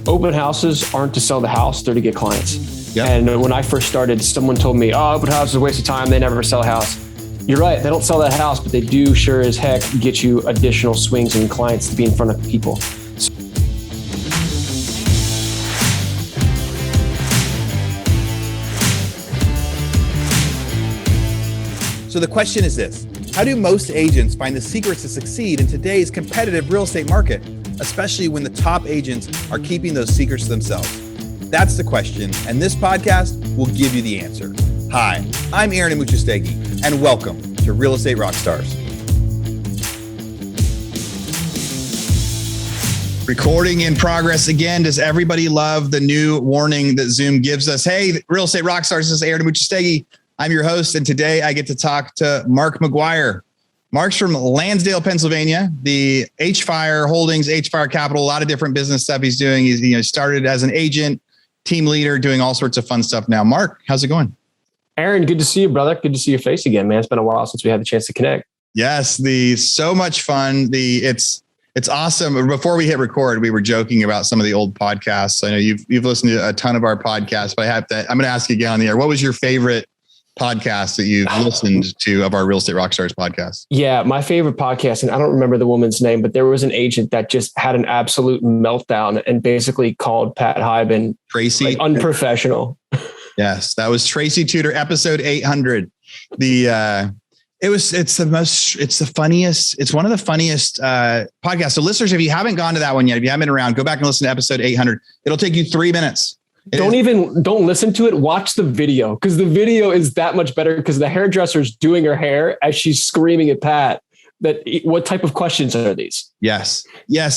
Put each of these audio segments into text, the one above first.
open houses aren't to sell the house, they're to get clients. Yep. And when I first started, someone told me, oh, open house is a waste of time. They never sell a house. You're right. They don't sell that house, but they do sure as heck get you additional swings and clients to be in front of people. So the question is this: how do most agents find the secrets to succeed in today's competitive real estate market, especially when the top agents are keeping those secrets to themselves? That's the question, and this podcast will give you the answer. Hi, I'm Aaron Amuchastegui, and welcome to Real Estate Rockstars. Recording in progress again. Does everybody love the new warning that Zoom gives us? Hey, Real Estate Rockstars, this is Aaron Amuchastegui. I'm your host, and today I get to talk to Mark McGuire. Mark's from Lansdale, Pennsylvania, the H-Fire Holdings, H-Fire Capital, a lot of different business stuff he's doing. He's started as an agent, team leader, doing all sorts of fun stuff now. Mark, how's it going? Aaron, good to see you, brother. Good to see your face again, man. It's been a while since we had the chance to connect. Yes, so much fun. It's awesome. Before we hit record, we were joking about some of the old podcasts. I know you've listened to a ton of our podcasts, but I'm going to ask you again on the air. What was your favorite podcast that you've listened to of our Real Estate Rockstars podcast? Yeah, my favorite podcast, and I don't remember the woman's name, but there was an agent that just had an absolute meltdown and basically called Pat Hyben Tracy unprofessional. Yes, that was Tracy Tudor, episode 800. It's the funniest. It's one of the funniest podcasts. So listeners, if you haven't gone to that one yet, if you haven't been around, go back and listen to episode 800. It'll take you 3 minutes. Don't listen to it. Watch the video, because the video is that much better, because the hairdresser's doing her hair as she's screaming at Pat that what type of questions are these? Yes.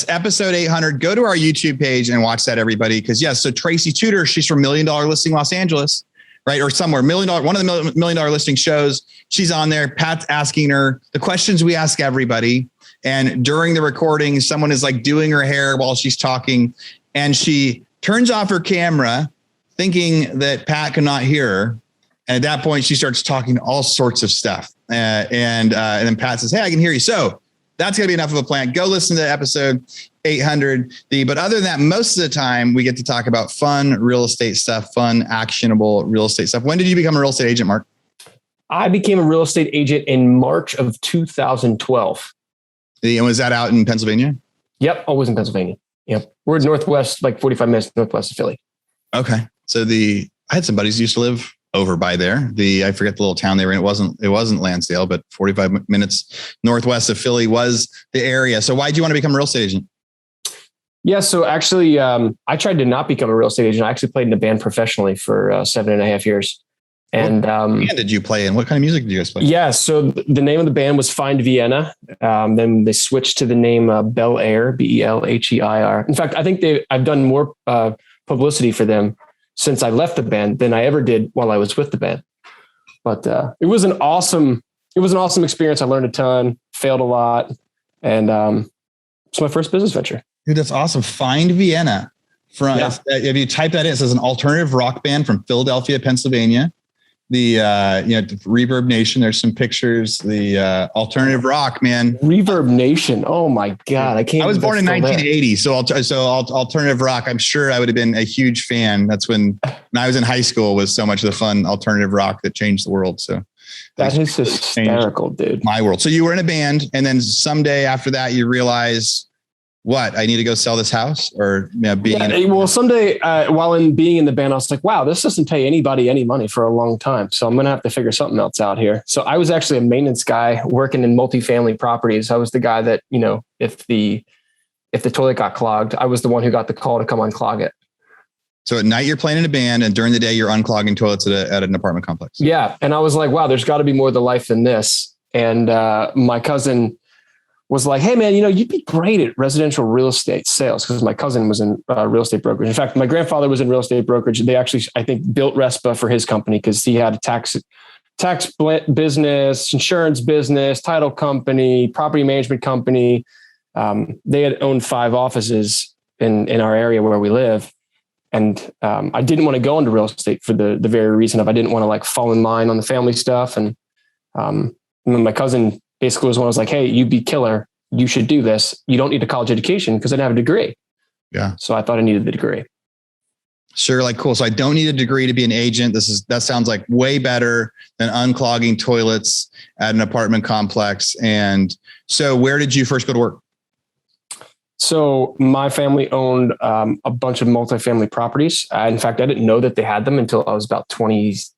Episode 800. Go to our YouTube page and watch that, everybody. Because so Tracy Tudor, she's from $1 Million Listing Los Angeles, right? Or somewhere one of the $1 Million Listing shows. She's on there. Pat's asking her the questions we ask everybody. And during the recording, someone is like doing her hair while she's talking, and she turns off her camera thinking that Pat cannot hear her. And at that point, she starts talking all sorts of stuff. And then Pat says, hey, I can hear you. So that's going to be enough of a plan. Go listen to episode 800. But other than that, most of the time we get to talk about fun real estate stuff, fun, actionable real estate stuff. When did you become a real estate agent, Mark? I became a real estate agent in March of 2012. And was that out in Pennsylvania? Yep. Always in Pennsylvania. Yep. We're northwest, like 45 minutes northwest of Philly. Okay. So I had some buddies who used to live over by there. I forget the little town they were in. It wasn't Lansdale, but 45 minutes northwest of Philly was the area. So why did you want to become a real estate agent? Yeah. So actually, I tried to not become a real estate agent. I actually played in a band professionally for 7.5 years. And what band did you play in? What kind of music did you guys play? Yeah. So the name of the band was Find Vienna. Then they switched to the name Bel Air, Belheir. In fact, I think I've done more publicity for them since I left the band than I ever did while I was with the band. But it was an awesome experience. I learned a ton, failed a lot, and it's my first business venture. Dude, that's awesome. Find Vienna. If you type that in, it says an alternative rock band from Philadelphia, Pennsylvania. The Reverb Nation. There's some pictures. The alternative rock, man. Reverb Nation. Oh my God, I can't. I was born in 1980, so alternative rock. I'm sure I would have been a huge fan. That's when I was in high school. Was so much of the fun alternative rock that changed the world. So that is hysterical, dude. My world. So you were in a band, and then someday after that, you realize, what, I need to go sell this house, or someday while being in the band, I was like, wow, this doesn't pay anybody any money for a long time. So I'm going to have to figure something else out here. So I was actually a maintenance guy working in multifamily properties. I was the guy that, if the toilet got clogged, I was the one who got the call to come unclog it. So at night you're playing in a band, and during the day you're unclogging toilets at an apartment complex. Yeah. And I was like, wow, there's got to be more to life than this. And my cousin was like, hey man, you'd be great at residential real estate sales, because my cousin was in real estate brokerage. In fact, my grandfather was in real estate brokerage. They actually, I think, built RESPA for his company, because he had a tax business, insurance business, title company, property management company. They had owned 5 offices in our area where we live. And I didn't want to go into real estate for the very reason of I didn't want to fall in line on the family stuff. And then my cousin basically was one who was like, hey, you'd be killer. You should do this. You don't need a college education, because I didn't have a degree. Yeah. So I thought I needed the degree. Sure. Like, cool. So I don't need a degree to be an agent. That sounds like way better than unclogging toilets at an apartment complex. And so where did you first go to work? So my family owned a bunch of multifamily properties. In fact, I didn't know that they had them until I was about 18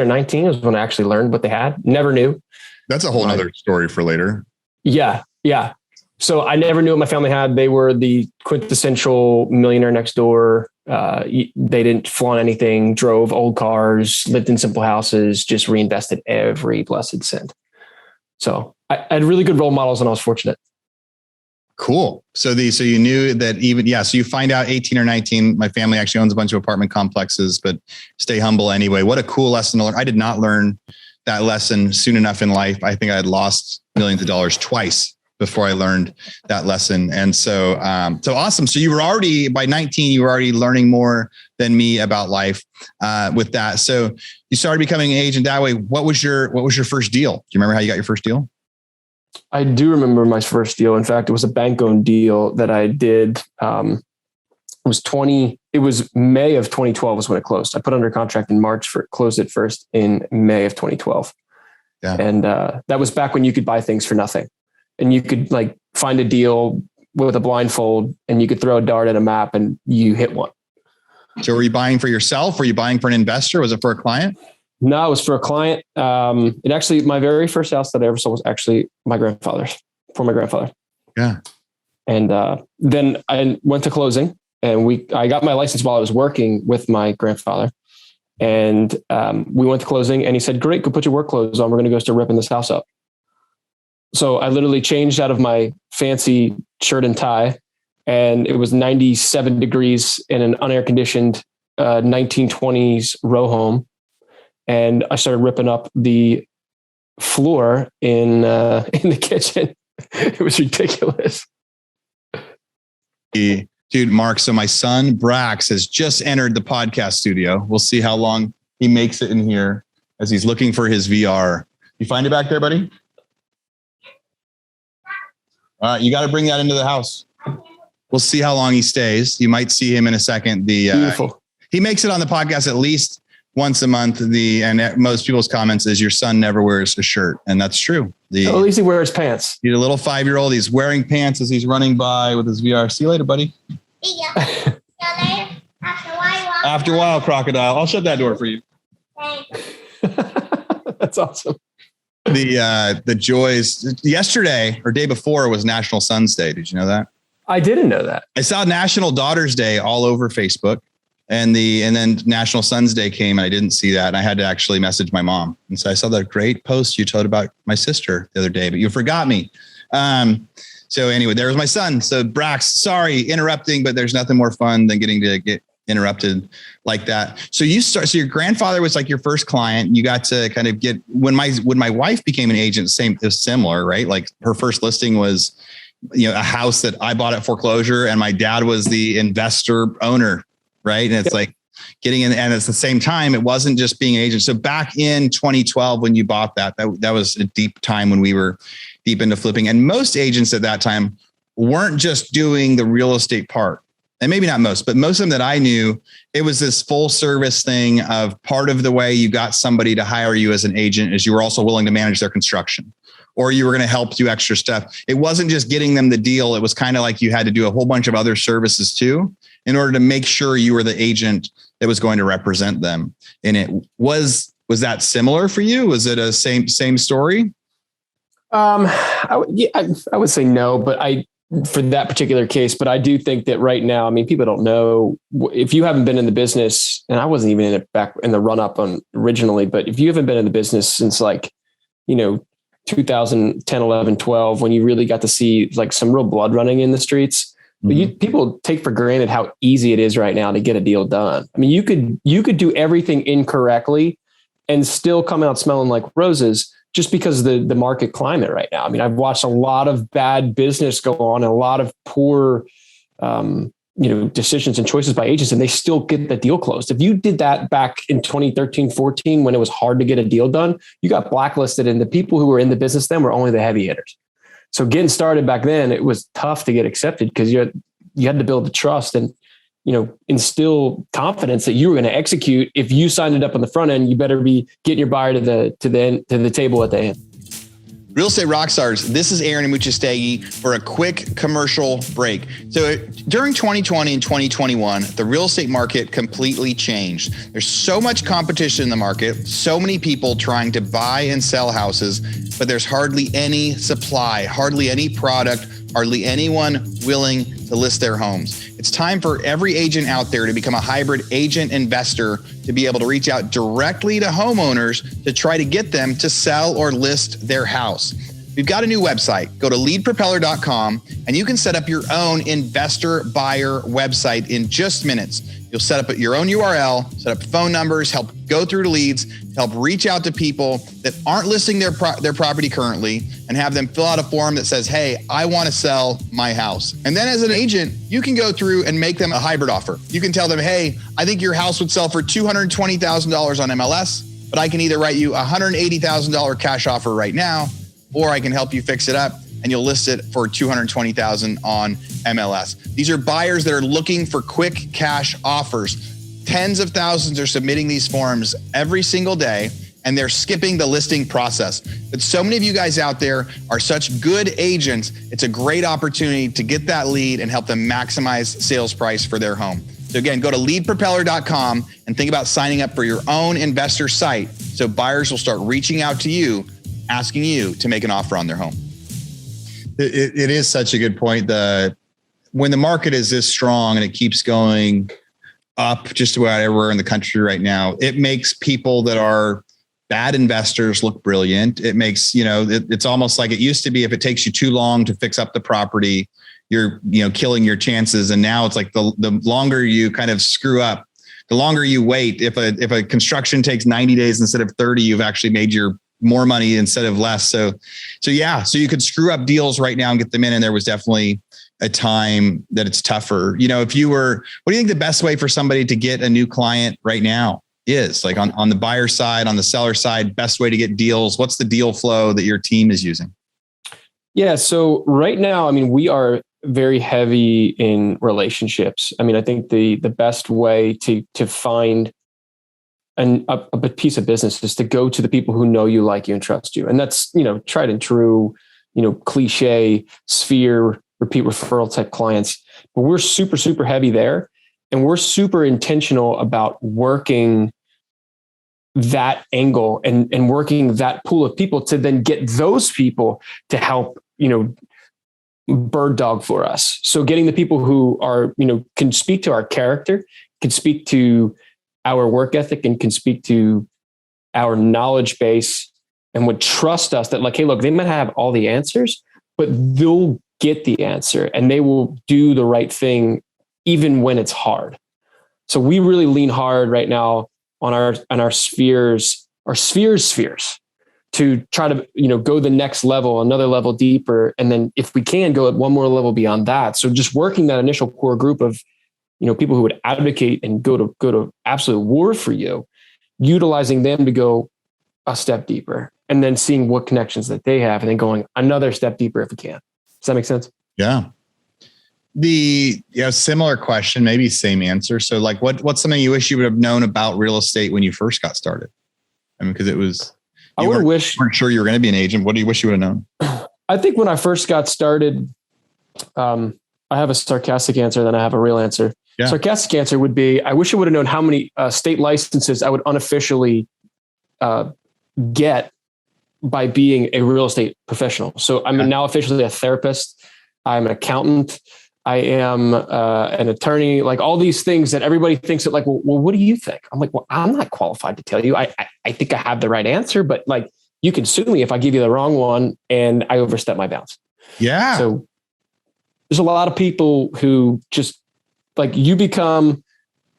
or 19 is when I actually learned what they had. Never knew. That's a whole other story for later. Yeah. Yeah. So I never knew what my family had. They were the quintessential millionaire next door. They didn't flaunt anything, drove old cars, lived in simple houses, just reinvested every blessed cent. So I had really good role models and I was fortunate. Cool. So you knew that so you find out 18 or 19, my family actually owns a bunch of apartment complexes, but stay humble anyway. What a cool lesson to learn. I did not learn that lesson soon enough in life. I think I had lost millions of dollars twice before I learned that lesson. And so awesome. So you were already, by 19, you were already learning more than me about life with that. So you started becoming an agent that way. What was your first deal? Do you remember how you got your first deal? I do remember my first deal. In fact, it was a bank-owned deal that I did. It was May of 2012 was when it closed. I put under contract in March closed it first in May of 2012. Yeah. And that was back when you could buy things for nothing. And you could like find a deal with a blindfold and you could throw a dart at a map and you hit one. So were you buying for yourself? Were you buying for an investor? Was it for a client? No, it was for a client. My very first house that I ever sold was actually my grandfather's, for my grandfather. Yeah. And then I went to closing and I got my license while I was working with my grandfather. And we went to closing and he said, great, go put your work clothes on. We're going to go start ripping this house up. So I literally changed out of my fancy shirt and tie, and it was 97 degrees in an unair conditioned 1920s row home. And I started ripping up the floor in the kitchen. It was ridiculous. Dude, Mark. So my son Brax has just entered the podcast studio. We'll see how long he makes it in here as he's looking for his VR. You find it back there, buddy? You got to bring that into the house. We'll see how long he stays. You might see him in a second. Beautiful. He makes it on the podcast at least once a month. And most people's comments is your son never wears a shirt. And that's true. At least he wears pants. He's a little 5-year-old. He's wearing pants as he's running by with his VR. See you later, buddy. See ya. See you later. After a while, crocodile. I'll shut that door for you. That's awesome. The joys. Yesterday or day before was National Sons Day. Did you know that? I didn't know that. I saw National Daughters Day all over Facebook, and then National Sons Day came, and I didn't see that. And I had to actually message my mom and say, I saw that great post you told about my sister the other day, but you forgot me. So anyway, there was my son. So Brax, sorry, interrupting, but there's nothing more fun than getting to get interrupted like that. So so your grandfather was like your first client. You got to kind of get, when my wife became an agent, it was similar, right? Like her first listing was, a house that I bought at foreclosure and my dad was the investor owner. Right. And it's like getting in, and at the same time, it wasn't just being an agent. So back in 2012, when you bought that was a deep time when we were deep into flipping. And most agents at that time weren't just doing the real estate part. And maybe not most, but most of them that I knew, it was this full service thing of part of the way you got somebody to hire you as an agent is you were also willing to manage their construction, or you were going to help do extra stuff. It wasn't just getting them the deal. It was kind of like you had to do a whole bunch of other services too, in order to make sure you were the agent that was going to represent them. And it was that similar for you? Was it a same story? I would say no, but for that particular case, but I do think that right now, I mean, people don't know if you haven't been in the business, and I wasn't even in it back in the run up on originally, but if you haven't been in the business since 2010, 11, 12, when you really got to see like some real blood running in the streets, mm-hmm. But people take for granted how easy it is right now to get a deal done. I mean, you could do everything incorrectly and still come out smelling like roses, just because of the market climate right now. I mean, I've watched a lot of bad business go on and a lot of poor, decisions and choices by agents, and they still get the deal closed. If you did that back in 2013, 14, when it was hard to get a deal done, you got blacklisted, and the people who were in the business then were only the heavy hitters. So getting started back then, it was tough to get accepted because you had to build the trust and, instill confidence that you were going to execute. If you signed it up on the front end, you better be getting your buyer to the table at the end. Real Estate Rockstars, this is Aaron Amuchastegui for a quick commercial break. So during 2020 and 2021, the real estate market completely changed. There's so much competition in the market, so many people trying to buy and sell houses, but there's hardly any supply, hardly any product, hardly anyone willing to list their homes. It's time for every agent out there to become a hybrid agent investor, to be able to reach out directly to homeowners to try to get them to sell or list their house. We've got a new website. Go to leadpropeller.com and you can set up your own investor buyer website in just minutes. You'll set up your own URL, set up phone numbers, help go through the leads, help reach out to people that aren't listing their property currently, and have them fill out a form that says, hey, I want to sell my house. And then as an agent, you can go through and make them a hybrid offer. You can tell them, hey, I think your house would sell for $220,000 on MLS, but I can either write you a $180,000 cash offer right now, or I can help you fix it up and you'll list it for $220,000 on MLS. These are buyers that are looking for quick cash offers. Tens of thousands are submitting these forms every single day, and they're skipping the listing process. But so many of you guys out there are such good agents. It's a great opportunity to get that lead and help them maximize sales price for their home. So again, go to leadpropeller.com and think about signing up for your own investor site so buyers will start reaching out to you, asking you to make an offer on their home. It is such a good point. When the market is this strong and it keeps going up just about everywhere in the country right now, it makes people that are bad investors look brilliant. It makes, it's almost like it used to be, if it takes you too long to fix up the property, you're, killing your chances. And now it's like the longer you kind of screw up, the longer you wait. If a construction takes 90 days instead of 30, you've actually made your more money instead of less. So you could screw up deals right now and get them in. And there was definitely a time that it's tougher. What do you think the best way for somebody to get a new client right now is? Like on the buyer side, on the seller side, best way to get deals? What's the deal flow that your team is using? Yeah. So right now, we are very heavy in relationships. I think the best way to find a piece of business is to go to the people who know you, like you, and trust you. And that's, tried and true, cliche sphere, repeat referral type clients. But we're super, super heavy there. And we're super intentional about working that angle and working that pool of people to then get those people to help, bird dog for us. So getting the people who are, can speak to our character, can speak to our work ethic, and can speak to our knowledge base, and would trust us that, like, hey, look, they might have all the answers, but they'll get the answer and they will do the right thing even when it's hard. So we really lean hard right now on our spheres to try to, go the next level, another level deeper. And then if we can go at one more level beyond that. So just working that initial core group of, people who would advocate and go to absolute war for you, utilizing them to go a step deeper, and then seeing what connections that they have, and then going another step deeper if we can. Does that make sense? Yeah. Similar question, maybe same answer. So like, what's something you wish you would have known about real estate when you first got started? Because it was, you weren't sure you were going to be an agent. What do you wish you would have known? I think when I first got started, I have a sarcastic answer, then I have a real answer. Yeah. Sarcastic answer would be, I wish I would have known how many state licenses I would unofficially get by being a real estate professional. So I'm now officially a therapist. I'm an accountant. I am an attorney, like all these things that everybody thinks that, like, well, what do you think? I'm like, well, I'm not qualified to tell you. I think I have the right answer, but like, you can sue me if I give you the wrong one and I overstep my bounds. Yeah. So there's a lot of people who just, like, you become,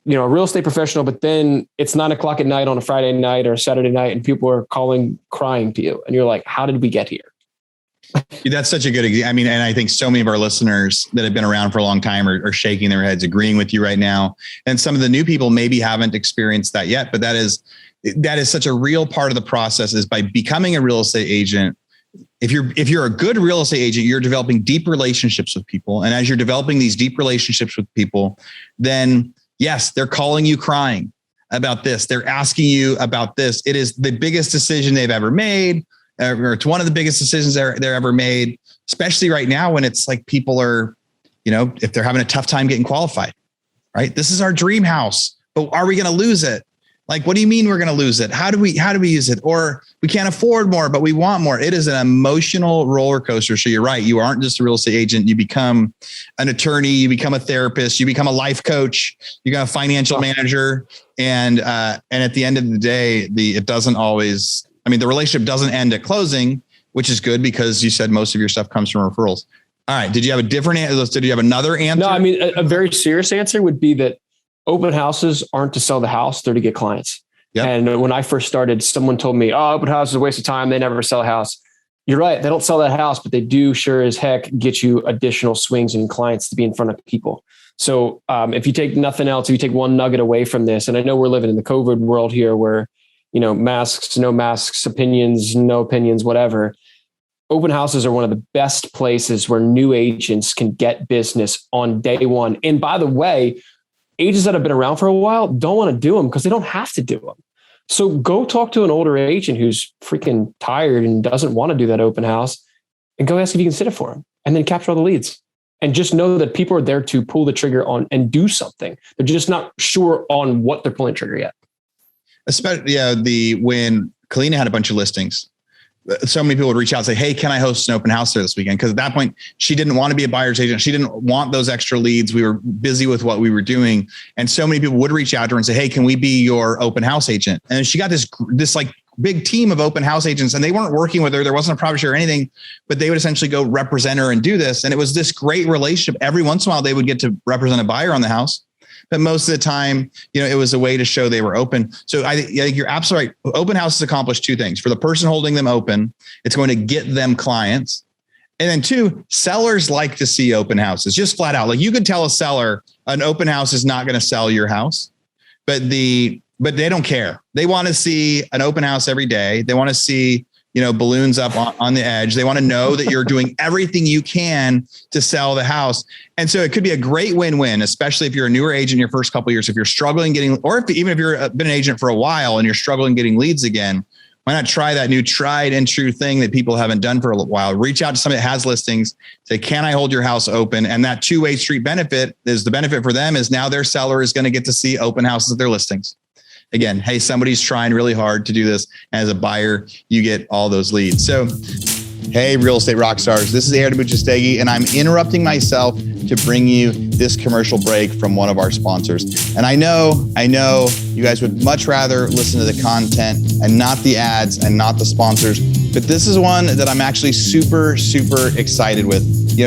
a real estate professional, but then it's 9:00 at night on a Friday night or a Saturday night, and people are calling, crying to you. And you're like, how did we get here? That's such a good example. And I think so many of our listeners that have been around for a long time are shaking their heads, agreeing with you right now. And some of the new people maybe haven't experienced that yet, but that is such a real part of the process, is by becoming a real estate agent, if you're a good real estate agent, you're developing deep relationships with people. And as you're developing these deep relationships with people, then yes, they're calling you crying about this. They're asking you about this. It is the biggest decision they've ever made, or it's one of the biggest decisions they're ever made, especially right now when it's like people are, if they're having a tough time getting qualified, right? This is our dream house, but are we going to lose it? Like, what do you mean we're going to lose it? How do we use it? Or we can't afford more, but we want more. It is an emotional roller coaster. So you're right. You aren't just a real estate agent. You become an attorney. You become a therapist. You become a life coach. You become a financial manager. And at the end of the day, it doesn't always, the relationship doesn't end at closing, which is good because you said most of your stuff comes from referrals. All right. Did you have a different answer? Did you have another answer? No, a very serious answer would be that open houses aren't to sell the house. They're to get clients. Yep. And when I first started, someone told me, open house is a waste of time. They never sell a house. You're right. They don't sell that house, but they do sure as heck get you additional swings and clients to be in front of people. So if you take nothing else, if you take one nugget away from this, and I know we're living in the COVID world here where, masks, no masks, opinions, no opinions, whatever. Open houses are one of the best places where new agents can get business on day one. And by the way, agents that have been around for a while don't want to do them because they don't have to do them. So go talk to an older agent who's freaking tired and doesn't want to do that open house and go ask if you can sit it for them and then capture all the leads. And just know that people are there to pull the trigger on and do something. They're just not sure on what they're pulling the trigger yet. Especially when Kalina had a bunch of listings, so many people would reach out and say, hey, can I host an open house there this weekend? Because at that point, she didn't want to be a buyer's agent. She didn't want those extra leads. We were busy with what we were doing. And so many people would reach out to her and say, hey, can we be your open house agent? And she got this like big team of open house agents, and they weren't working with her. There wasn't a profit share or anything, but they would essentially go represent her and do this. And it was this great relationship. Every once in a while, they would get to represent a buyer on the house. But most of the time, it was a way to show they were open. So I think you're absolutely right. Open houses accomplish two things. For the person holding them open, it's going to get them clients. And then two, sellers like to see open houses, just flat out. Like you could tell a seller an open house is not going to sell your house, but they don't care. They want to see an open house every day. They want to see, balloons up on the edge. They want to know that you're doing everything you can to sell the house. And so it could be a great win-win, especially if you're a newer agent in your first couple of years, if you're struggling getting, or even if you've been an agent for a while and you're struggling getting leads again, why not try that new tried and true thing that people haven't done for a while? Reach out to somebody that has listings, say, can I hold your house open? And that two-way street benefit is the benefit for them is now their seller is going to get to see open houses at their listings. Again, hey, somebody's trying really hard to do this. And as a buyer, you get all those leads. So, hey, real estate rock stars, this is Aaron Buchastegi, and I'm interrupting myself to bring you this commercial break from one of our sponsors. And I know you guys would much rather listen to the content and not the ads and not the sponsors, but this is one that I'm actually super, super excited with.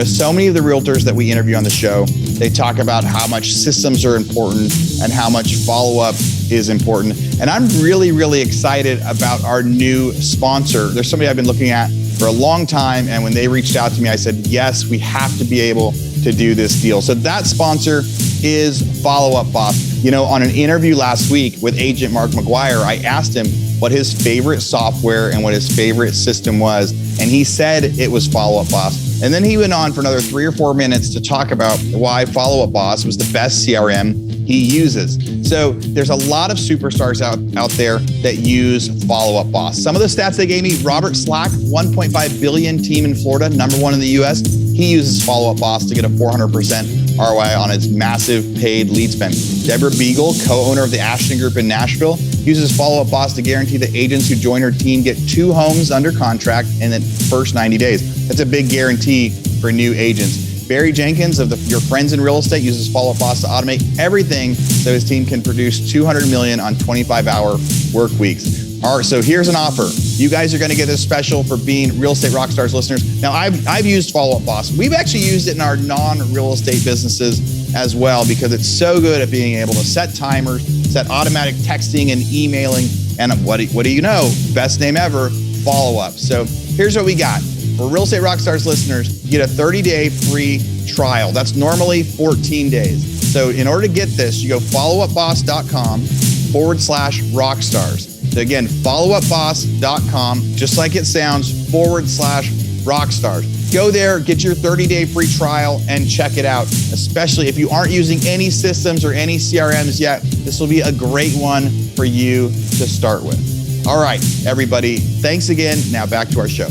So many of the realtors that we interview on the show, they talk about how much systems are important and how much follow-up is important. And I'm really, really excited about our new sponsor. There's somebody I've been looking at for a long time. And when they reached out to me, I said, yes, we have to be able to do this deal. So that sponsor is Follow Up Boss. On an interview last week with agent Mark McGuire, I asked him what his favorite software and what his favorite system was. And he said it was Follow Up Boss. And then he went on for another 3 or 4 minutes to talk about why Follow Up Boss was the best CRM he uses. So there's a lot of superstars out there that use Follow Up Boss. Some of the stats they gave me, Robert Slack, 1.5 billion team in Florida, #1 in the US. He uses Follow Up Boss to get a 400% ROI on his massive paid lead spend. Deborah Beagle, co-owner of the Ashton Group in Nashville, uses Follow Up Boss to guarantee that agents who join her team get 2 homes under contract in the first 90 days. That's a big guarantee for new agents. Barry Jenkins of Your Friends in Real Estate uses Follow Up Boss to automate everything so his team can produce $200 million on 25-hour work weeks. All right, so here's an offer. You guys are going to get this special for being Real Estate Rockstars listeners. Now, I've used Follow Up Boss. We've actually used it in our non-real estate businesses as well because it's so good at being able to set timers, set automatic texting and emailing, and what do you know? Best name ever, Follow Up. So here's what we got. For Real Estate Rockstars listeners, you get a 30-day free trial. That's normally 14 days. So in order to get this, you go followupboss.com/rockstars. So again, followupboss.com, just like it sounds, /rockstars. Go there, get your 30-day free trial and check it out. Especially if you aren't using any systems or any CRMs yet, this will be a great one for you to start with. All right, everybody, thanks again. Now back to our show.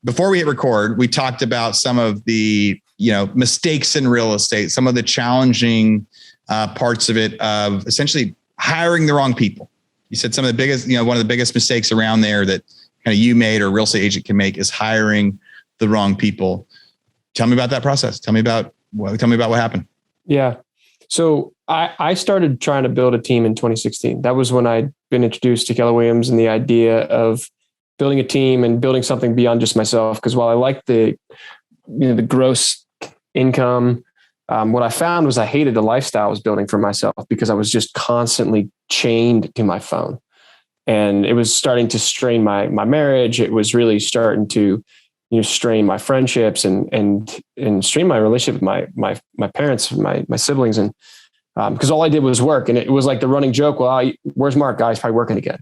Before we hit record, we talked about some of the mistakes in real estate, some of the challenging parts of it, of essentially hiring the wrong people. You said some of the biggest, one of the biggest mistakes around there that kind of you made or a real estate agent can make is hiring the wrong people. Tell me about that process. Tell me about what happened. Yeah. So I started trying to build a team in 2016. That was when I'd been introduced to Keller Williams and the idea of building a team and building something beyond just myself. Because while I liked the gross income, what I found was I hated the lifestyle I was building for myself because I was just constantly chained to my phone. And it was starting to strain my marriage. It was really starting to, strain my friendships and strain my relationship with my parents, my siblings. And because all I did was work. And it was like the running joke, well, where's Mark? Guy's probably working again.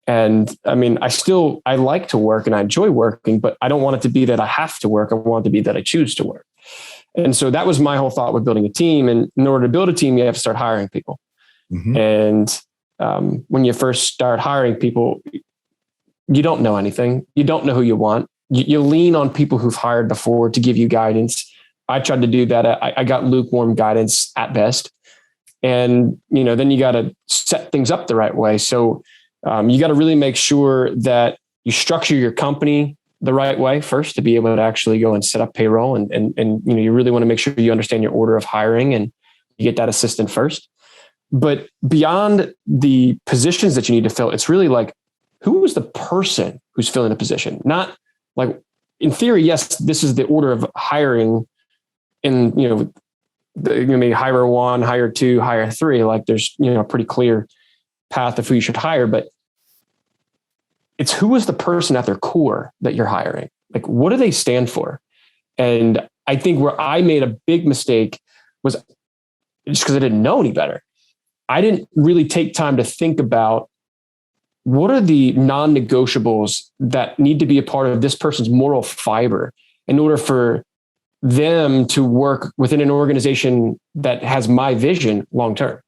And I mean, I like to work and I enjoy working, but I don't want it to be that I have to work. I want it to be that I choose to work. And so that was my whole thought with building a team. And in order to build a team, you have to start hiring people. Mm-hmm. And when you first start hiring people, you don't know anything. You don't know who you want. You lean on people who've hired before to give you guidance. I tried to do that. I got lukewarm guidance at best. And, then you got to set things up the right way. So you got to really make sure that you structure your company the right way first to be able to actually go and set up payroll. And you really want to make sure you understand your order of hiring and you get that assistant first. But beyond the positions that you need to fill, it's really like, who is the person who's filling a position? Not like, in theory, yes, this is the order of hiring in, maybe hire one, hire two, hire three. Like there's, a pretty clear path of who you should hire, but it's who is the person at their core that you're hiring? Like, what do they stand for? And I think where I made a big mistake was just because I didn't know any better. I didn't really take time to think about what are the non-negotiables that need to be a part of this person's moral fiber in order for them to work within an organization that has my vision long-term.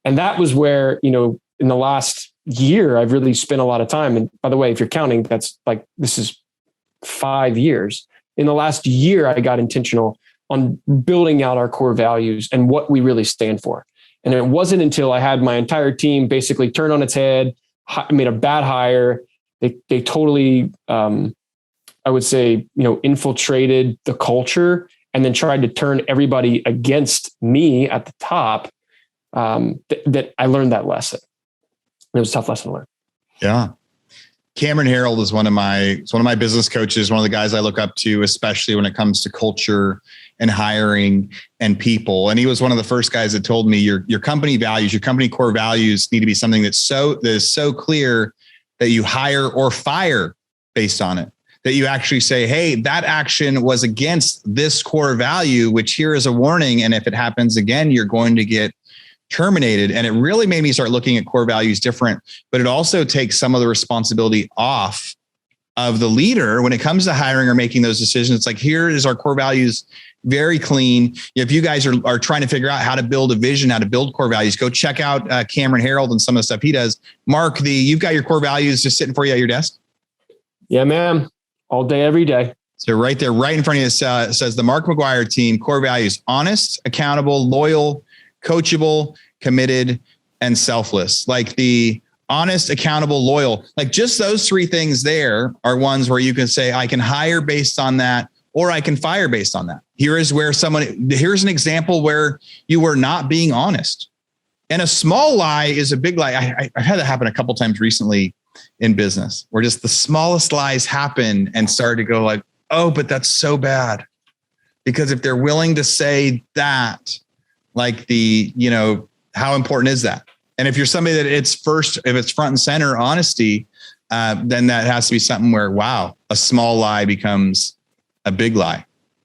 And that was where, in the last year, I've really spent a lot of time. And by the way, if you're counting, that's like, this is 5 years. In the last year, I got intentional on building out our core values and what we really stand for. And it wasn't until I had my entire team basically turn on its head, made a bad hire. They totally, I would say, infiltrated the culture and then tried to turn everybody against me at the top. That I learned that lesson. It was a tough lesson to learn. Yeah. Cameron Harold is one of my business coaches, one of the guys I look up to, especially when it comes to culture and hiring and people. And he was one of the first guys that told me your company values, your company core values need to be something that is so clear that you hire or fire based on it. That you actually say, hey, that action was against this core value, which here is a warning. And if it happens again, you're going to get terminated. And it really made me start looking at core values different, but it also takes some of the responsibility off of the leader when it comes to hiring or making those decisions. It's like, here is our core values, very clean. If you guys are trying to figure out how to build a vision, how to build core values, go check out Cameron Harold and some of the stuff he does. Mark, you've got your core values just sitting for you at your desk? Yeah, ma'am. All day, every day. So right there, right in front of you, says the Mark McGuire team, core values: honest, accountable, loyal, coachable, committed, and selfless. Like the honest, accountable, loyal, like just those three things there are ones where you can say, I can hire based on that, or I can fire based on that. Here's an example where you were not being honest. And a small lie is a big lie. I've had that happen a couple times recently in business, where just the smallest lies happen and start to go like, oh, but that's so bad. Because if they're willing to say that, like how important is that? And if you're somebody that if it's front and center honesty, then that has to be something where, wow, a small lie becomes a big lie.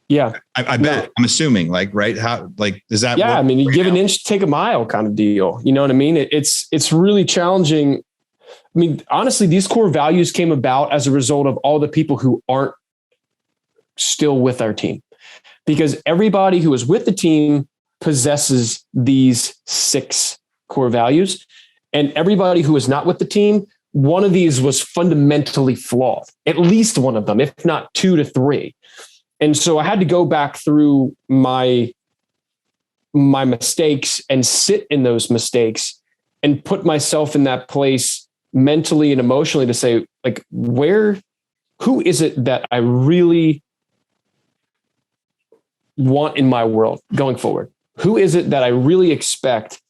Yeah. I bet. I'm assuming right. How, does that? Yeah. I mean, you give now? an inch, take a mile kind of deal. You know what I mean? It's really challenging. I mean, honestly, these core values came about as a result of all the people who aren't still with our team, because everybody who is with the team possesses these 6 core values, and everybody who is not with the team, one of these was fundamentally flawed, at least one of them, if not 2 to 3. And so I had to go back through my mistakes and sit in those mistakes and put myself in that place mentally and emotionally to say, like, who is it that I really want in my world going forward? Who is it that I really expect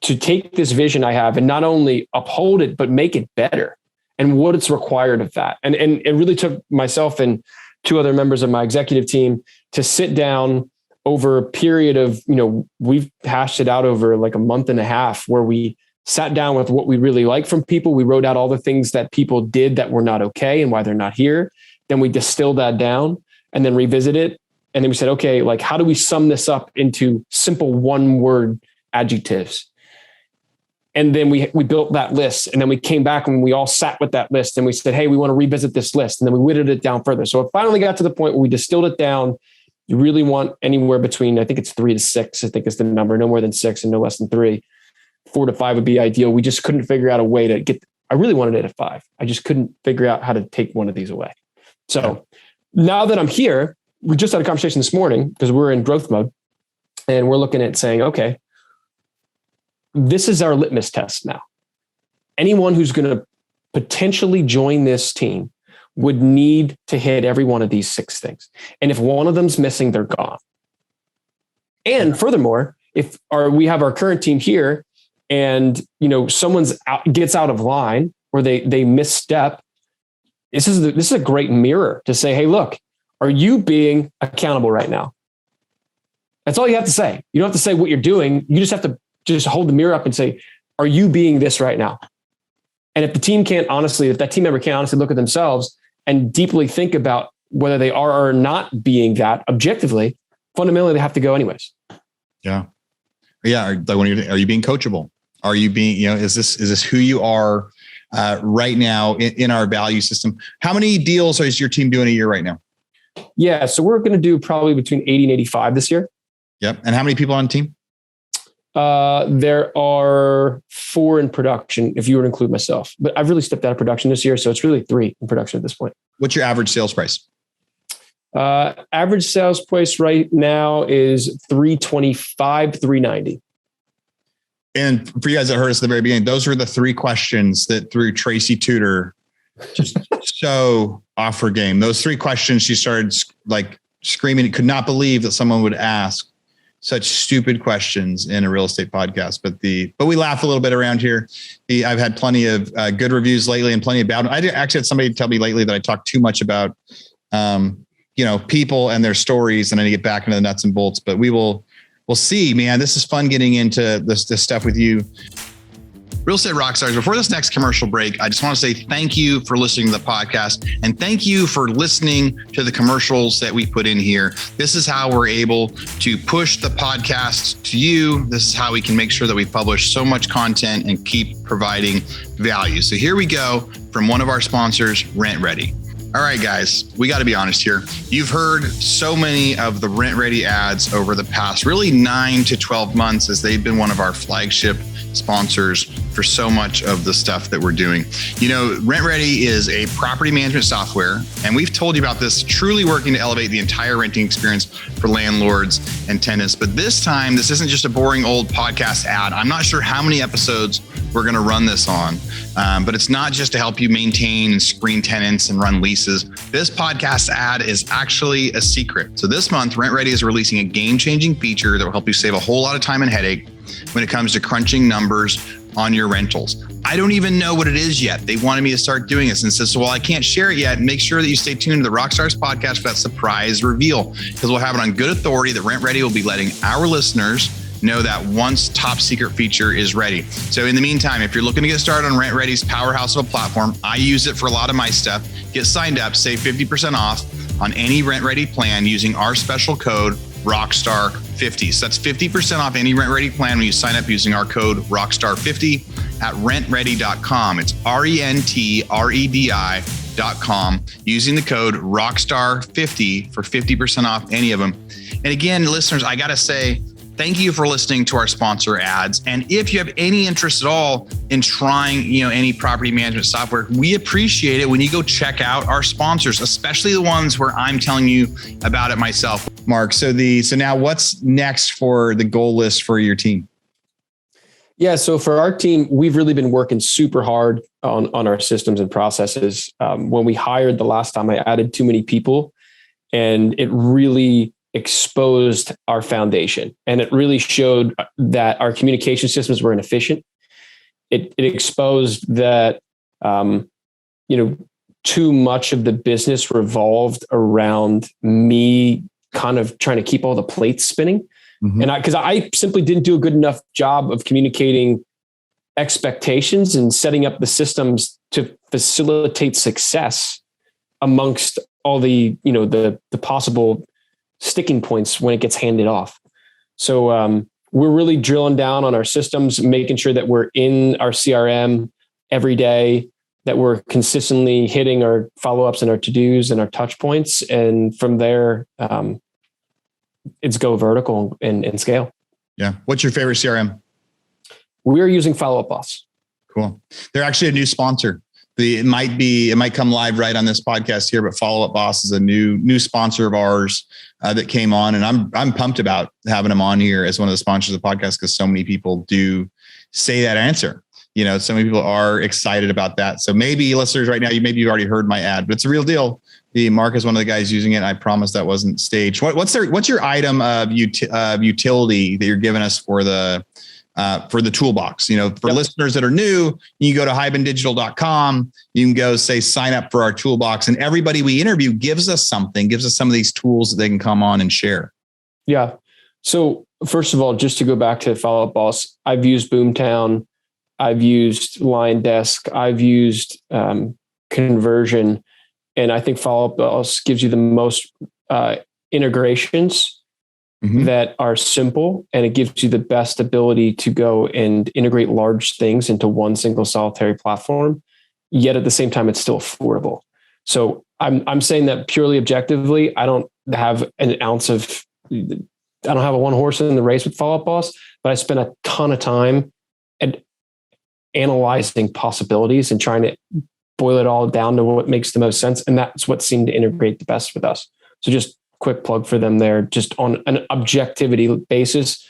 to take this vision I have and not only uphold it, but make it better, and what it's required of that? And it really took myself and 2 other members of my executive team to sit down over a period of, we've hashed it out over like a month and a half, where we sat down with what we really like from people. We wrote out all the things that people did that were not okay and why they're not here. Then we distilled that down and then revisit it. And then we said, okay, like, how do we sum this up into simple 1-word adjectives? And then we built that list, and then we came back and we all sat with that list and we said, hey, we want to revisit this list. And then we whittled it down further. So it finally got to the point where we distilled it down. You really want anywhere between, I think it's 3 to 6, I think is the number, no more than 6 and no less than 3. 4 to 5 would be ideal. We just couldn't figure out a way to get, I really wanted it at 5. I just couldn't figure out how to take one of these away. So now that I'm here, we just had a conversation this morning because we're in growth mode, and we're looking at saying, okay, this is our litmus test now. Anyone who's going to potentially join this team would need to hit every one of these 6 things. And if one of them's missing, they're gone. And furthermore, if we have our current team here and, someone's gets out of line or they misstep, this is a great mirror to say, hey, look, are you being accountable right now? That's all you have to say. You don't have to say what you're doing. You just have to hold the mirror up and say, are you being this right now? And if that team member can't honestly look at themselves and deeply think about whether they are or not being that objectively, fundamentally, they have to go anyways. Yeah. Yeah. Are you being coachable? Are you being, is this who you are right now in our value system? How many deals is your team doing a year right now? Yeah. So we're going to do probably between 80 and 85 this year. Yep. And how many people on the team? There are 4 in production, if you were to include myself, but I've really stepped out of production this year. So it's really 3 in production at this point. What's your average sales price? Average sales price right now is $325, $390. And for you guys that heard us at the very beginning, those were the 3 questions that threw Tracy Tudor just so off her game. Those 3 questions, she started like screaming, could not believe that someone would ask such stupid questions in a real estate podcast. But we laugh a little bit around here. I've had plenty of good reviews lately and plenty of bad. I actually had somebody tell me lately that I talk too much about, people and their stories, and I need to get back into the nuts and bolts, but we'll see, man. This is fun getting into this stuff with you. Real Estate Rockstars, before this next commercial break, I just want to say thank you for listening to the podcast, and thank you for listening to the commercials that we put in here. This is how we're able to push the podcast to you. This is how we can make sure that we publish so much content and keep providing value. So here we go from one of our sponsors, Rent Ready. All right, guys, we got to be honest here. You've heard so many of the Rent Ready ads over the past really 9 to 12 months, as they've been one of our flagship sponsors for so much of the stuff that we're doing. Rent Ready is a property management software, and we've told you about this, truly working to elevate the entire renting experience for landlords and tenants. But this time, this isn't just a boring old podcast ad. I'm not sure how many episodes we're going to run this on, but it's not just to help you maintain and screen tenants and run leases. This podcast ad is actually a secret. So this month, Rent Ready is releasing a game-changing feature that will help you save a whole lot of time and headache when it comes to crunching numbers on your rentals. I don't even know what it is yet. They wanted me to start doing this and said, so while I can't share it yet, make sure that you stay tuned to the Rockstars podcast for that surprise reveal, because we'll have it on good authority that Rent Ready will be letting our listeners know that once top secret feature is ready. So in the meantime, if you're looking to get started on Rent Ready's powerhouse of a platform, I use it for a lot of my stuff. Get signed up, save 50% off on any rent ready plan using our special code Rockstar50. So that's 50% off any rent ready plan when you sign up using our code Rockstar50 at rentready.com. It's RENTREDI.com using the code Rockstar50 for 50% off any of them. And again, listeners, I got to say, thank you for listening to our sponsor ads. And if you have any interest at all in trying, any property management software, we appreciate it when you go check out our sponsors, especially the ones where I'm telling you about it myself. Mark, so now what's next for the goal list for your team? Yeah, so for our team, we've really been working super hard on our systems and processes. When we hired the last time, I added too many people, and it really exposed our foundation, and it really showed that our communication systems were inefficient. It exposed that too much of the business revolved around me kind of trying to keep all the plates spinning. Mm-hmm. And because I simply didn't do a good enough job of communicating expectations and setting up the systems to facilitate success amongst all the possible sticking points when it gets handed off. So we're really drilling down on our systems, making sure that we're in our CRM every day, that we're consistently hitting our follow-ups and our to-dos and our touch points. And from there, it's go vertical and scale. Yeah. What's your favorite CRM? We're using Follow Up Boss. Cool. They're actually a new sponsor. It might come live right on this podcast here, but Follow Up Boss is a new sponsor of ours that came on, and I'm pumped about having them on here as one of the sponsors of the podcast because so many people do say that answer. So many people are excited about that. So maybe listeners right now, you've already heard my ad, but it's a real deal. Mark is one of the guys using it. I promise that wasn't staged. What's your item of utility that you're giving us for the toolbox? For listeners that are new, you go to hybendigital.com. You can go say, sign up for our toolbox, and everybody we interview gives us some of these tools that they can come on and share. Yeah. So first of all, just to go back to Follow Up Boss, I've used Boomtown. I've used Line Desk. I've used Conversion. And I think Follow Up Boss gives you the most integrations that are simple, and it gives you the best ability to go and integrate large things into one single solitary platform. Yet at the same time, it's still affordable. So I'm saying that purely objectively. I don't have a one horse in the race with Follow Up Boss, but I spent a ton of time at analyzing possibilities and trying to boil it all down to what makes the most sense. And that's what seemed to integrate the best with us. So just quick plug for them there, just on an objectivity basis,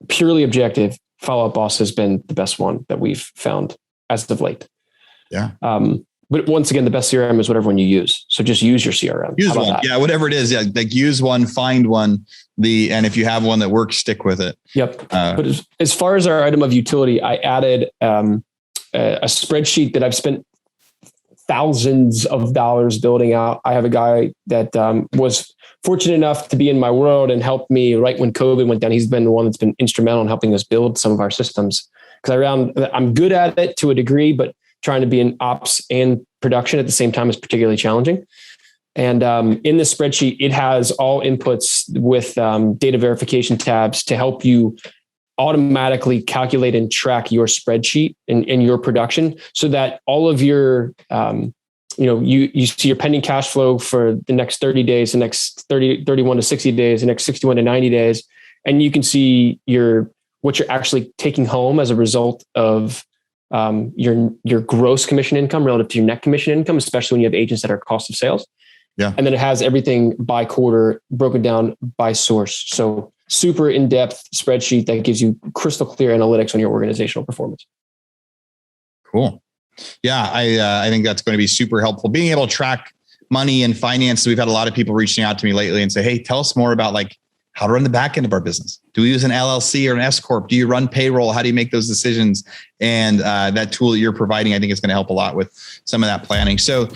purely objective. Follow Up Boss has been the best one that we've found as of late. Yeah. But once again, the best CRM is whatever one you use. So just use your CRM. Use one. Yeah. Whatever it is. Yeah. Like use one, find one, and if you have one that works, stick with it. Yep. But as far as our item of utility, I added a spreadsheet that I've spent thousands of dollars building out. I have a guy that was fortunate enough to be in my world and helped me right when COVID went down. He's been the one that's been instrumental in helping us build some of our systems. Because I'm good at it to a degree, but trying to be in ops and production at the same time is particularly challenging. And in this spreadsheet, it has all inputs with data verification tabs to help you automatically calculate and track your spreadsheet and your production, so that all of your, you see your pending cash flow for the next 30 days, the next 31 to 60 days, the next 61 to 90 days. And you can see what you're actually taking home as a result of your gross commission income relative to your net commission income, especially when you have agents that are cost of sales. Yeah. And then it has everything by quarter broken down by source. So super in-depth spreadsheet that gives you crystal clear analytics on your organizational performance. Cool. Yeah. I think that's going to be super helpful. Being able to track money and finance. We've had a lot of people reaching out to me lately and say, hey, tell us more about how to run the back end of our business. Do we use an LLC or an S Corp? Do you run payroll? How do you make those decisions? And that tool that you're providing, I think is going to help a lot with some of that planning. So,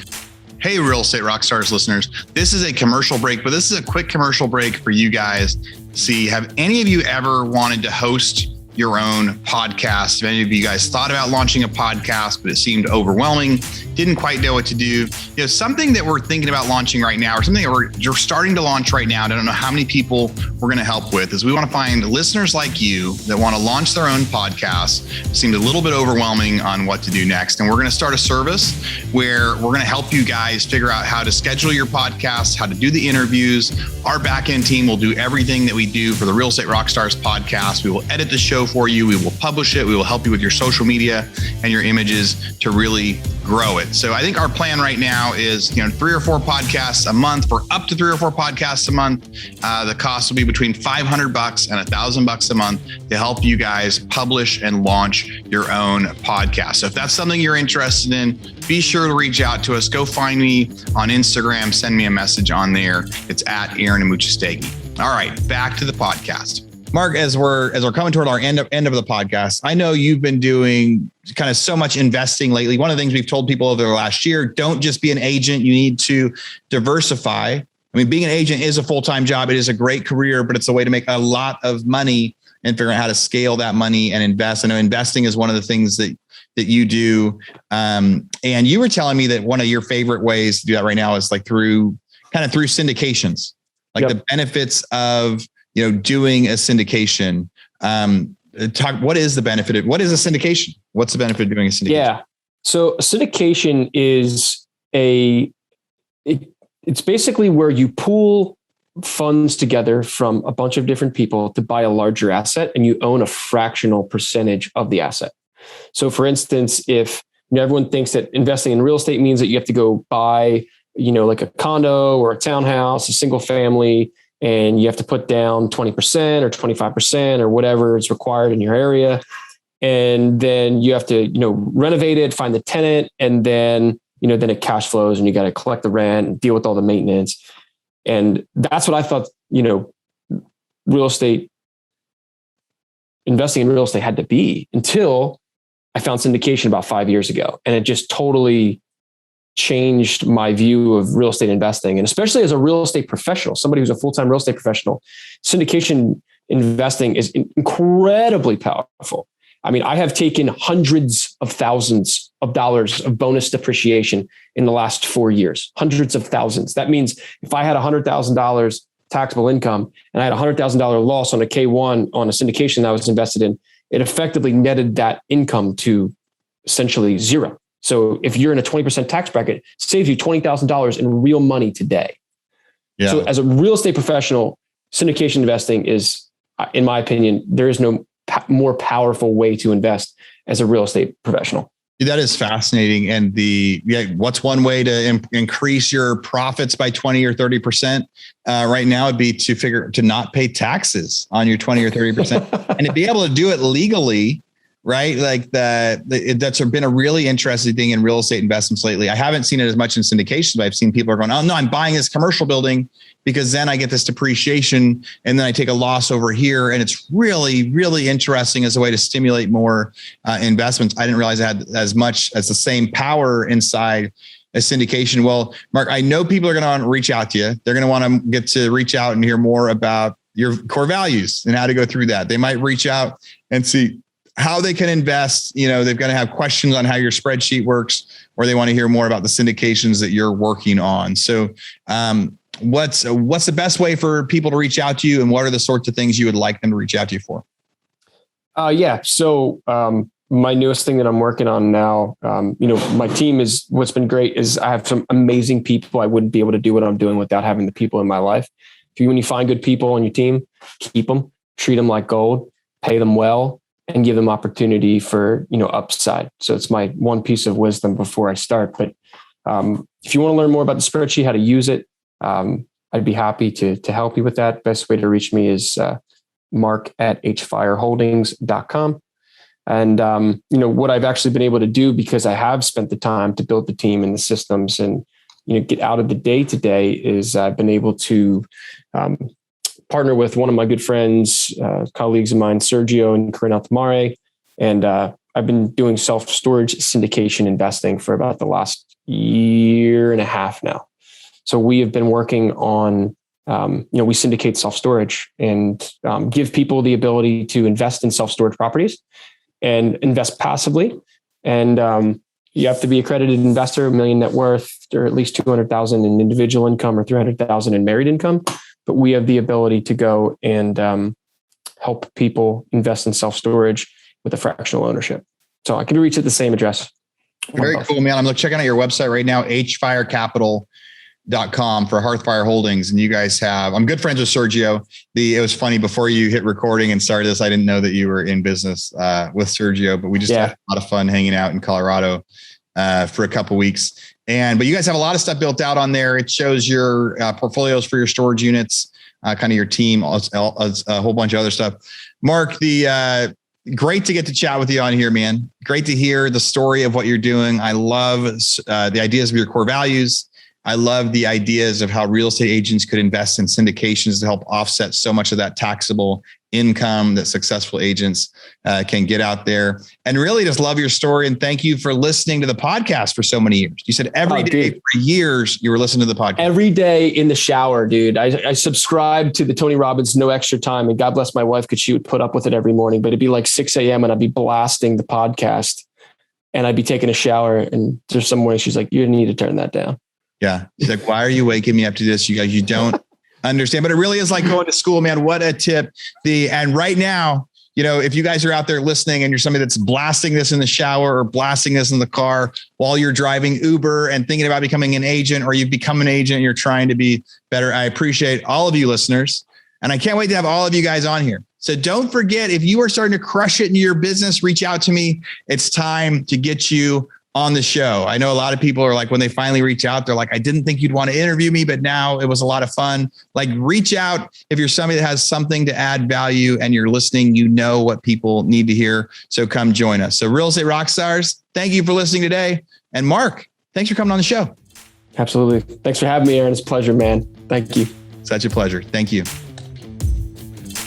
hey, Real Estate Rockstars listeners, this is a commercial break, but this is a quick commercial break for you guys. See, have any of you ever wanted to host your own podcast. Many of you guys thought about launching a podcast, but it seemed overwhelming. Didn't quite know what to do. Something that we're thinking about launching right now, or something that we're starting to launch right now, I don't know how many people we're going to help with, is we want to find listeners like you that want to launch their own podcast. It seemed a little bit overwhelming on what to do next. And we're going to start a service where we're going to help you guys figure out how to schedule your podcast, how to do the interviews. Our back-end team will do everything that we do for the Real Estate Rockstars podcast. We will edit the show for you. We will publish it. We will help you with your social media and your images to really grow it. So I think our plan right now is, 3 or 4 podcasts a month, for up to 3 or 4 podcasts a month. The cost will be between $500 and $1,000 a month to help you guys publish and launch your own podcast. So if that's something you're interested in, be sure to reach out to us. Go find me on Instagram, send me a message on there. It's at Aaron Amuchastegui. All right, back to the podcast. Mark, as we're coming toward our end of the podcast, I know you've been doing kind of so much investing lately. One of the things we've told people over the last year, don't just be an agent. You need to diversify. I mean, being an agent is a full-time job. It is a great career, but it's a way to make a lot of money and figure out how to scale that money and invest. I know investing is one of the things that you do. And you were telling me that one of your favorite ways to do that right now is like through syndications, like the benefits of doing a syndication. What is the benefit what is a syndication? What's the benefit of doing a syndication? Yeah. So a syndication is it's basically where you pool funds together from a bunch of different people to buy a larger asset, and you own a fractional percentage of the asset. So for instance, if everyone thinks that investing in real estate means that you have to go buy, like a condo or a townhouse, a single family, and you have to put down 20% or 25% or whatever is required in your area. And then you have to, renovate it, find the tenant, and then, then it cash flows and you got to collect the rent and deal with all the maintenance. And that's what I thought, real estate, investing in real estate had to be, until I found syndication about 5 years ago. And it just totally changed my view of real estate investing. And especially as a real estate professional, somebody who's a full-time real estate professional, syndication investing is incredibly powerful. I mean, I have taken hundreds of thousands of dollars of bonus depreciation in the last 4 years, hundreds of thousands. That means if I had $100,000 taxable income and I had $100,000 loss on a K1 on a syndication that I was invested in, it effectively netted that income to essentially zero. So if you're in a 20% tax bracket, it saves you $20,000 in real money today. Yeah. So as a real estate professional, syndication investing is, in my opinion, there is no more powerful way to invest as a real estate professional. That is fascinating. And what's one way to increase your profits by 20 or 30%? Right now would be to not pay taxes on your 20 or 30% and to be able to do it legally. Right. Like that's been a really interesting thing in real estate investments lately. I haven't seen it as much in syndication, but I've seen people are going, oh no, I'm buying this commercial building because then I get this depreciation and then I take a loss over here. And it's really, really interesting as a way to stimulate more investments. I didn't realize it had as much as the same power inside a syndication. Well, Mark, I know people are going to want to reach out to you. They're going to want to get to reach out and hear more about your core values and how to go through that. They might reach out and see how they can invest. They've got to have questions on how your spreadsheet works, or they want to hear more about the syndications that you're working on. So what's the best way for people to reach out to you, and what are the sorts of things you would like them to reach out to you for? So my newest thing that I'm working on now, my team what's been great is I have some amazing people. I wouldn't be able to do what I'm doing without having the people in my life. When you find good people on your team, keep them, treat them like gold, pay them well, and give them opportunity for, upside. So it's my one piece of wisdom before I start. But if you want to learn more about the spreadsheet, how to use it, I'd be happy to help you with that. Best way to reach me is mark@hfireholdings.com. And, what I've actually been able to do, because I have spent the time to build the team and the systems and, get out of the day-to-day, is I've been able to partner with one of my good friends, colleagues of mine, Sergio and Corinne Altamare. And I've been doing self-storage syndication investing for about the last year and a half now. So we have been working on we syndicate self-storage and give people the ability to invest in self-storage properties and invest passively. And you have to be accredited investor, $1 million net worth, or at least 200,000 in individual income or 300,000 in married income. But we have the ability to go and help people invest in self-storage with a fractional ownership. So I can reach at the same address. Very cool, man. I'm checking out your website right now, hfirecapital.com for Hearthfire Holdings. And you guys have, I'm good friends with Sergio. It was funny, before you hit recording and started this, I didn't know that you were in business with Sergio, but we just had a lot of fun hanging out in Colorado for a couple of weeks. But you guys have a lot of stuff built out on there. It shows your portfolios for your storage units, kind of your team, a whole bunch of other stuff. Mark, great to get to chat with you on here, man. Great to hear the story of what you're doing. I love the ideas of your core values. I love the ideas of how real estate agents could invest in syndications to help offset so much of that taxable income that successful agents can get out there. And really just love your story. And thank you for listening to the podcast for so many years. You said every day for years you were listening to the podcast. Every day in the shower, dude. I subscribed to the Tony Robbins No Extra Time, and God bless my wife because she would put up with it every morning. But it'd be like 6 a.m. and I'd be blasting the podcast, and I'd be taking a shower. And there's some way she's like, "You need to turn that down." Yeah. She's like, "Why are you waking me up to this? You guys, you don't understand." But it really is like going to school, man. What a tip. And right now, if you guys are out there listening and you're somebody that's blasting this in the shower or blasting this in the car while you're driving Uber and thinking about becoming an agent, or you've become an agent and you're trying to be better, I appreciate all of you listeners. And I can't wait to have all of you guys on here. So don't forget, if you are starting to crush it in your business, reach out to me. It's time to get you on the show. I know a lot of people are like, when they finally reach out, they're like, "I didn't think you'd want to interview me, but now it was a lot of fun." Like, reach out if you're somebody that has something to add value and you're listening, what people need to hear. So come join us. So Real Estate Rockstars, thank you for listening today. And Mark, thanks for coming on the show. Absolutely. Thanks for having me, Aaron. It's a pleasure, man. Thank you. Such a pleasure. Thank you.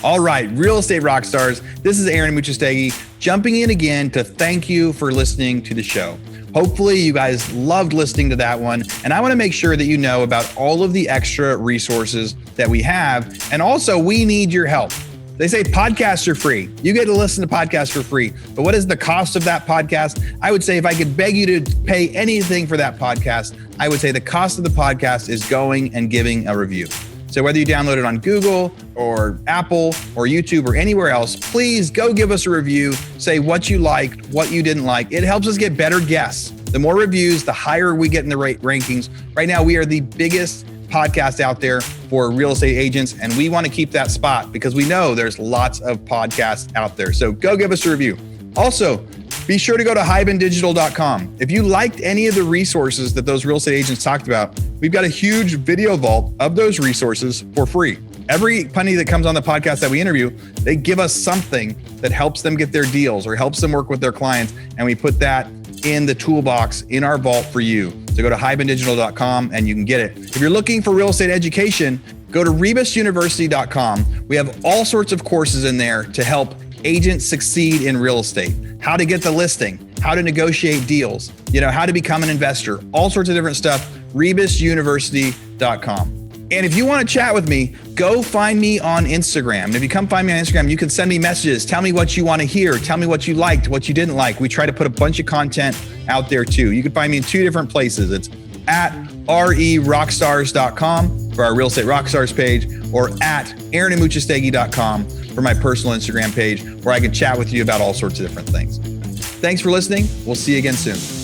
All right, Real Estate Rockstars. This is Aaron Muchastegui jumping in again to thank you for listening to the show. Hopefully you guys loved listening to that one. And I want to make sure that you know about all of the extra resources that we have. And also, we need your help. They say podcasts are free. You get to listen to podcasts for free. But what is the cost of that podcast? I would say, if I could beg you to pay anything for that podcast, I would say the cost of the podcast is going and giving a review. So whether you download it on Google or Apple or YouTube or anywhere else, please go give us a review. Say what you liked, what you didn't like. It helps us get better guests. The more reviews, the higher we get in the rankings. Right now, we are the biggest podcast out there for real estate agents, and we want to keep that spot because we know there's lots of podcasts out there. So go give us a review. Also, be sure to go to hibandigital.com. If you liked any of the resources that those real estate agents talked about, we've got a huge video vault of those resources for free. Every penny that comes on the podcast that we interview, they give us something that helps them get their deals or helps them work with their clients. And we put that in the toolbox in our vault for you. So go to hibandigital.com and you can get it. If you're looking for real estate education, go to rebusuniversity.com. We have all sorts of courses in there to help agents succeed in real estate. How to get the listing, how to negotiate deals, how to become an investor, all sorts of different stuff, rebusuniversity.com. And if you want to chat with me, go find me on Instagram. And if you come find me on Instagram, you can send me messages. Tell me what you want to hear. Tell me what you liked, what you didn't like. We try to put a bunch of content out there too. You can find me in 2 different places. It's at rerockstars.com for our Real Estate Rockstars page, or at aaronandmuchastegui.com for my personal Instagram page, where I can chat with you about all sorts of different things. Thanks for listening. We'll see you again soon.